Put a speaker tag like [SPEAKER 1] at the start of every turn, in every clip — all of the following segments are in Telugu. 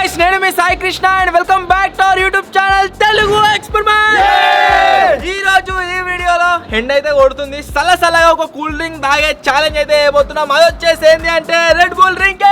[SPEAKER 1] guys, నేను మీ Sai Krishna and welcome back to our YouTube channel Telugu experiment. ఈ రోజు ఈ వీడియోలో ఎండ అయితే కొడుతుంది, సలసలగా ఒక కూల్ డ్రింక్ తాగే ఛాలెంజ్ అయితే చేయబోతున్నాం. అది వచ్చేసి ఏంది అంటే రెడ్ బుల్ డ్రింకింగ్.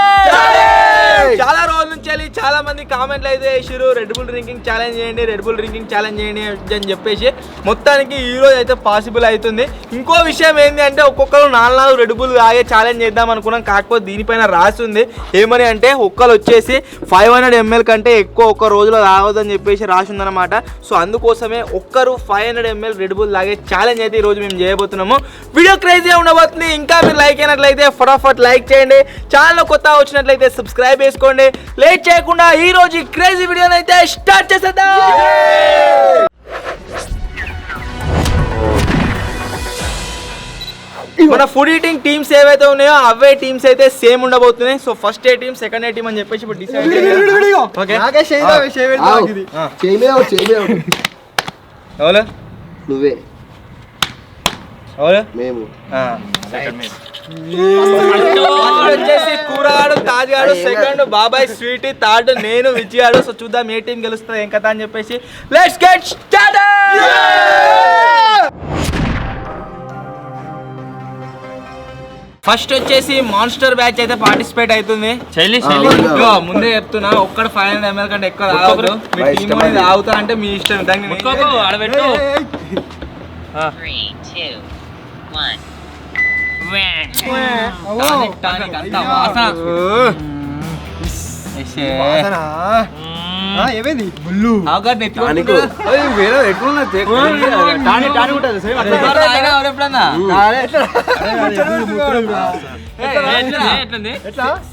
[SPEAKER 1] చాలా రోజుల నుంచి చాలా మంది కామెంట్లు అయితే చేసిరు, రెడ్ బుల్ డ్రింకింగ్ ఛాలెంజ్ చేయండి, రెడ్ బుల్ డ్రింకింగ్ ఛాలెంజ్ చేయండి అని చెప్పేసి. మొత్తానికి ఈ రోజు అయితే పాసిబుల్ అవుతుంది. ఇంకో విషయం ఏంది అంటే ఒక్కొక్కరు 4 రెడ్ బుల్ తాగే ఛాలెంజ్ చేద్దాం అనుకున్నాం. కాకపోతే దీనిపైన రాసి ఉంది ఏమని అంటే ఒక్కరు వచ్చేసి 500 ml కంటే ఎక్కువ ఒక్క రోజులో తాగొద్దని చెప్పేసి రాసి ఉందన్నమాట. సో అందుకోసమే ఒక్కరు 500 ml రెడ్ బుల్ తాగే ఛాలెంజ్ అయితే ఈరోజు మేము చేయబోతున్నాము. వీడియో క్రేజీగా ఉండబోతుంది. ఇంకా మీరు లైక్ అయినట్లయితే ఫటాఫట్ లైక్ చేయండి, ఛానల్ కొత్తగా వచ్చినట్లయితే సబ్స్క్రైబ్ చేసుకోండి. లేట్ చేయకుండా ఈ రోజు క్రేజీ వీడియోని అయితే స్టార్ట్ చేసేద్దాం. మన ఫుడ్ ఈటింగ్ టీమ్స్ ఏవైతే ఉన్నాయో అవే టీమ్స్ అయితే సేమ్ ఉండబోతున్నాయి. సో ఫస్ట్ ఏ టీమ్, సెకండ్ ఏ టీమ్ అని చెప్పేసి ఇప్పుడు డిసైడ్
[SPEAKER 2] నువ్వే మేము
[SPEAKER 1] వచ్చేసి కూరగాడు, తాజాడు, సెకండ్ బాబాయ్ స్వీట్, థర్డ్ నేను విజయాడు. సో చూద్దాం ఏ టీం గెలుస్తుంది ఏం కథ అని చెప్పేసి. Let's get started. ఫస్ట్ వచ్చేసి మాన్స్టర్ బ్యాచ్ అయితే పార్టిసిపేట్ అవుతుంది. ముందే చెప్తున్నా, ఒక్కడ 500 ml కంటే ఎక్కువ తాగదు. మీ టీం అనేది తాగుతా అంటే మీ ఇష్టం.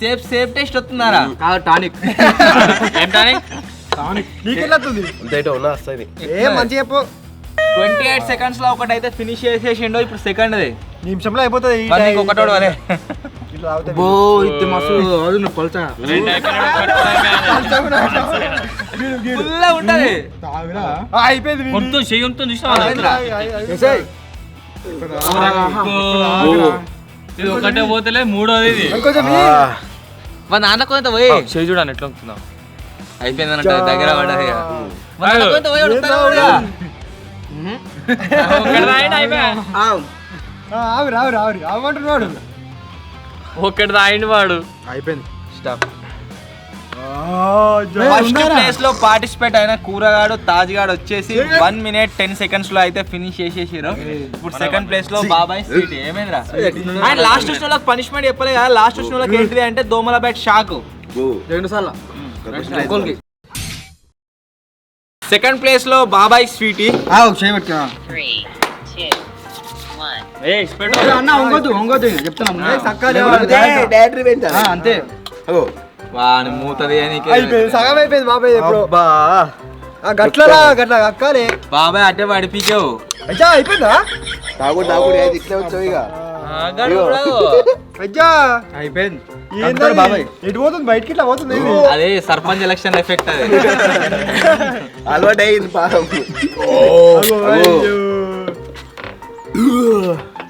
[SPEAKER 1] సేఫ్ టేస్ట్ వస్తున్నారా? టానిక్ 28 seconds లో ఒకటి అయితే ఫినిష్ చేసేసిండో. ఇప్పుడు సెకండ్
[SPEAKER 2] నిమిషంలో అయిపోతుంది.
[SPEAKER 1] ఒకటోడు అదే
[SPEAKER 3] ఒకటే పోతలే మూడోది ఇది.
[SPEAKER 1] మా నాన్న కొంత పోయి
[SPEAKER 3] చేయి చూడండి ఎట్లా ఉంటుందో.
[SPEAKER 1] అయిపోయిందనంట దగ్గర పడ్డది.
[SPEAKER 3] ఒకటి తాగిన వాడు
[SPEAKER 2] అయిపోయింది.
[SPEAKER 1] స్టాప్. ఫస్ట్ ప్లేస్ లో పార్టిసిపేట్ అయిన కూరగాడు, తాజ్గాడు వచ్చేసి 1 minute 10 seconds లో అయితే ఫినిష్ చేసేసారు. ఇప్పుడు సెకండ్ ప్లేస్ లో బాబాయ్ స్వీట్. ఏమైందిరా? అండ్ లాస్ట్ వచ్చిన వాళ్ళకి పనిష్మెంట్ చెప్పలే కదా. లాస్ట్ వచ్చిన వాళ్ళకి ఏంటిది అంటే దోమల బ్యాట్ షాక్ 2 సార్లు. సెకండ్ ప్లేస్ లో బాబాయ్ స్వీటీ.
[SPEAKER 2] అంతే
[SPEAKER 1] వాని మూతది
[SPEAKER 2] సగం అయిపోయింది బాబాయ్. గట్ల అక్కాలే
[SPEAKER 1] బాబాయ్ అట్టే పడిపించావు.
[SPEAKER 2] అయిపోయిందా? ఇట్లా వచ్చావు ఇక అయిపోయింది. బాబాయ్ ఎటు పోతుంది? బయటికి ఇట్లా పోతుంది.
[SPEAKER 1] అదే సర్పంచ్ ఎలక్షన్ ఎఫెక్ట్. అది
[SPEAKER 2] అలవాటు అయింది.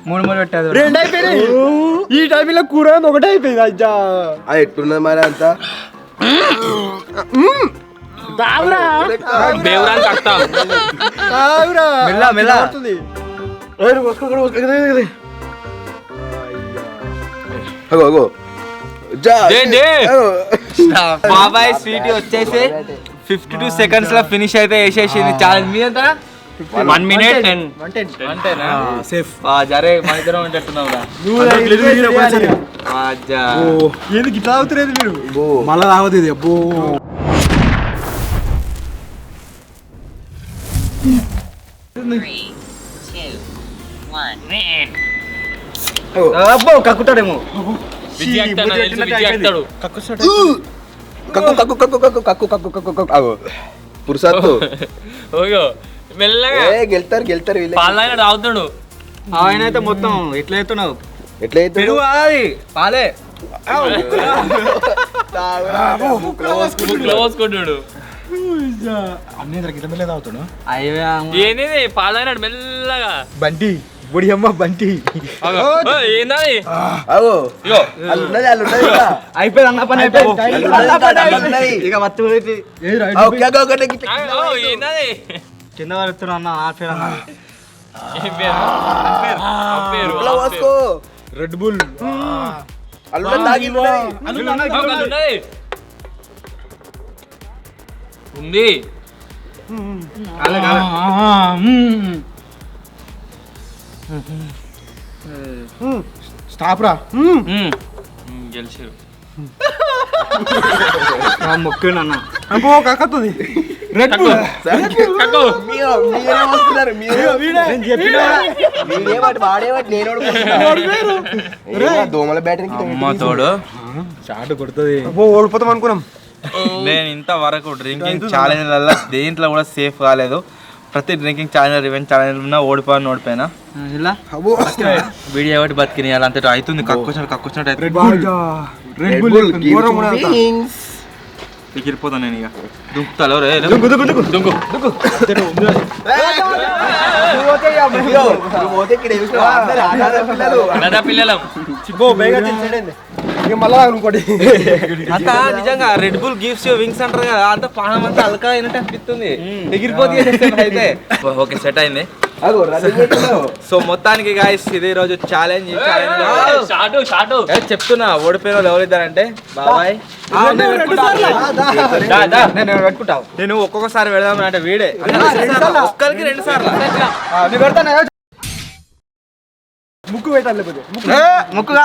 [SPEAKER 2] 3 పెట్టారు. 2 అయిపోయినాయి. ఈ టైంలో కూర ఒకటే అయిపోయింది. అజ్జా అది ఎట్టున్నది మరి అంతా.
[SPEAKER 1] బాబాయ్ స్వీట్ వచ్చేసి 52 seconds లో ఫినిష్ అయితే వేసేసింది. ఛాలెంజ్ మీద
[SPEAKER 3] 1 minute 10
[SPEAKER 1] సేఫ్. జరే మన ఇద్దరం ఉంటున్నాం.
[SPEAKER 2] ఎందుకు ఇట్లా అవుతులేదు మీరు? మళ్ళా తాగుతుంది. అబ్బో అబ్బో కక్కుతాడేమో.
[SPEAKER 3] మెల్లగా
[SPEAKER 2] గెలుతారు
[SPEAKER 3] పాలైన తాగుతాడు.
[SPEAKER 1] ఆయన అయితే మొత్తం ఎట్లా అవుతున్నావు?
[SPEAKER 2] పెరుగు
[SPEAKER 1] పాలే
[SPEAKER 3] పోసుకుంటాడు.
[SPEAKER 2] అన్ని గిట్ల మెల్లగా తాగుతాడు.
[SPEAKER 3] ఏంది పాలైనాడు మెల్లగా.
[SPEAKER 2] బంటి బుడి అమ్మ బంటి
[SPEAKER 3] ఏందని
[SPEAKER 2] అవు
[SPEAKER 3] ఇగో
[SPEAKER 2] అది ఉన్నది ఇంకా.
[SPEAKER 1] అయిపోయింది అన్న పని అయిపోయింది
[SPEAKER 2] ఇక మత్తు
[SPEAKER 3] ఏందని
[SPEAKER 1] కింద వరుతున్నా అన్న ఆపేరా
[SPEAKER 3] ఏం పేరు? ఆ పేరు, ఆ
[SPEAKER 2] పోసుకో
[SPEAKER 1] రెడ్ బుల్
[SPEAKER 2] అల్లుడ తాగి
[SPEAKER 3] ఉన్నది. ఉంది
[SPEAKER 2] స్టాప్ రా
[SPEAKER 3] గెలిచారు
[SPEAKER 1] మొక్కిండన్న
[SPEAKER 2] కక్కుతుంది
[SPEAKER 3] కక్కు.
[SPEAKER 2] మీరే వస్తున్నారు మీరేవాటి వాడేవాటి నేను దోమల బ్యాటరీ
[SPEAKER 1] తోడు
[SPEAKER 2] షాట్ కొడుతుంది ఓడిపోతాం అనుకున్నాం
[SPEAKER 1] నేను ఇంతవరకు డ్రింకింగ్ ఛాలెంజ్లలో దేంట్లో కూడా సేఫ్ కాలేదు. ప్రతి డ్రింకింగ్ ఛాలెంజ్ రివెంజ్ ఛాలెంజ్ ఉన్నా ఓడిపోయినా ఇలా వీడియో ఒకటి బతికినాయాలి అంతే అవుతుంది. కక్కుచ్చినట్టు ఎగిరిపోతాను నేను ఇక దుంకుతాలో
[SPEAKER 3] పిల్లలం
[SPEAKER 2] మళ్ళా అనుకోండి
[SPEAKER 1] అంత నిజంగా red bull gives you wings అంటారు కదా, అంత పానం అంతా అలకా అయినట్టు అనిపిస్తుంది. ఎగిరిపోతుంది అయితే ఓకే సెట్ అయింది. సో మొత్తానికి గాయస్ ఇది రోజు ఛాలెంజ్ చెప్తున్నా ఓడిపోయిన వాళ్ళు ఎవరిద్దారంటే బాబాయ్ పెట్టుకుంటావు. నేను ఒక్కొక్కసారి పెడదామని అంటే వీడే ఒక్కరికి 2 సార్లు
[SPEAKER 2] ముక్కు పెట్టాలి లేకపోతే
[SPEAKER 1] ముక్కుగా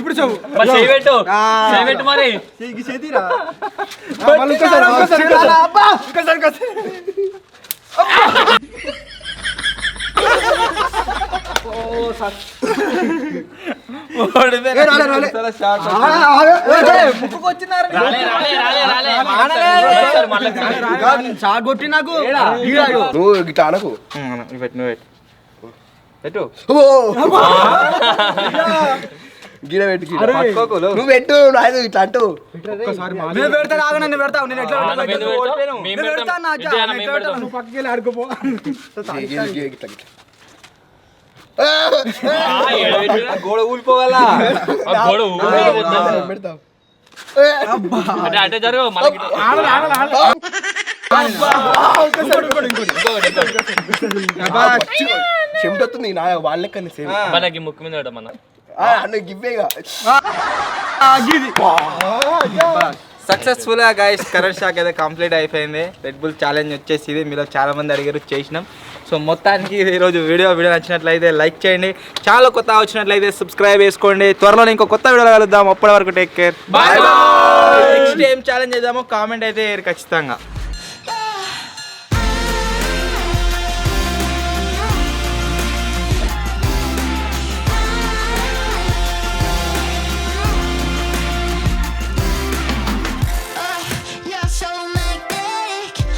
[SPEAKER 3] ఇప్పుడు చేయబెట్టు మరి
[SPEAKER 1] షాట్ కొట్టి నాకు
[SPEAKER 2] నువ్వు ఇట్లా అనకు
[SPEAKER 1] పెట్టు
[SPEAKER 2] గిడ పెట్టు నువ్వు పెట్టు రాదు ఇట్లా అంటూ
[SPEAKER 1] నేను పెడతా ఆగనండి పెడతావు నేను ఎట్లా
[SPEAKER 2] పక్కకి వెళ్ళి ఆడుకోపో
[SPEAKER 1] గోడ ఊలిపోవాలా
[SPEAKER 2] పెడతావు
[SPEAKER 3] అంటే జరుగు మళ్ళీ
[SPEAKER 2] చెమటొస్తుంది నా వాళ్ళ లెక్కనే సేమ్
[SPEAKER 3] మనకి ముక్కు మీద మన
[SPEAKER 2] గివ్వేగా
[SPEAKER 1] సక్సెస్ఫుల్ గా గైస్ కరెంట్ షాక్ అయితే కంప్లీట్ అయిపోయింది. రెడ్ బుల్ ఛాలెంజ్ వచ్చేసి ఇది మీలో చాలా మంది అడిగారు చేసినాం. సో మొత్తానికి ఈరోజు వీడియో నచ్చినట్లయితే లైక్ చేయండి, చాలా కొత్త వచ్చినట్లయితే సబ్స్క్రైబ్ చేసుకోండి. త్వరలో ఇంకో కొత్త వీడియోలో కలుద్దాం. అప్పటి వరకు take care, bye bye. Next ఏం ఛాలెంజ్ చేద్దామో కామెంట్ అయితే ఖచ్చితంగా.